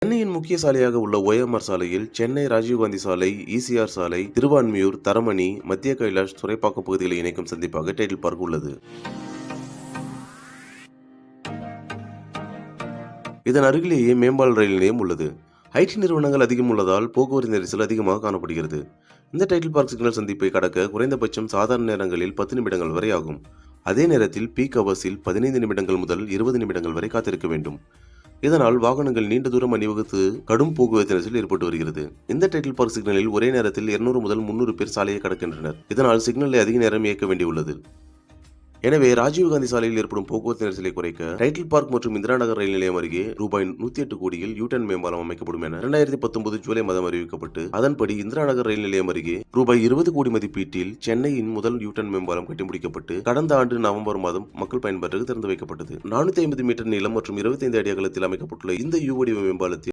சென்னையின் முக்கிய சாலையாக உள்ள OMR சாலையில் சென்னை ராஜீவ்காந்தி சாலை, ECR சாலை, திருவான்மியூர், தரமணி, மத்திய கைலாஷ், துறைப்பாக்கம் பகுதிகளை இணைக்கும் சந்திப்பாக டைட்டில் பார்க் உள்ளது. இதன் அருகிலேயே மேம்பால ரயில் நிலையம் உள்ளது. ஐடி நிறுவனங்கள் அதிகம் உள்ளதால் போக்குவரத்து நெரிசல் அதிகமாக காணப்படுகிறது. இந்த டைட்டில் பார்க் சிக்னல் சந்திப்பை கடக்க குறைந்தபட்சம் சாதாரண நேரங்களில் 10 நிமிடங்கள் வரை ஆகும். அதே நேரத்தில் பீக் ஹவர்ஸில் 15 நிமிடங்கள் முதல் 20 நிமிடங்கள் வரை காத்திருக்க வேண்டும். இதனால் வாகனங்கள் நீண்ட தூரம் அணிவகுத்து கடும் போக்குவரத்து நெரிசல் ஏற்பட்டு வருகிறது. இந்த டைட்டில் பார்க் சிக்னலில் ஒரே நேரத்தில் 200 முதல் 300 பேர் சாலையை கடக்கின்றனர். இதனால் சிக்னலை அதிக நேரம் இயக்க வேண்டியுள்ளது. எனவே ராஜீவ்காந்தி சாலையில் ஏற்படும் போக்குவரத்து நெரிசலை குறைக்க டைட்டில் பார்க் மற்றும் இந்திரா நகர் ரயில் நிலையம் அருகே ரூபாய் 108 கோடியில் யூ-டர்ன் மேம்பாலம் அமைக்கப்படும் என 2019 ஜூலை மாதம் அறிவிக்கப்பட்டு, அதன்படி இந்திரா நகர் ரயில் நிலையம் அருகே ரூபாய் 20 கோடி மதிப்பீட்டில் சென்னையின் முதல் யூ-டர்ன் மேம்பாலம் கட்டி முடிக்கப்பட்டு கடந்த ஆண்டு நவம்பர் மாதம் மக்கள் பயன்பாட்டிற்கு திறந்து வைக்கப்பட்டது. 450 மீட்டர் நீளம் மற்றும் 25 அடி அகலத்தில் அமைக்கப்பட்டுள்ள இந்த யூ வடிவ மேம்பாலத்தில்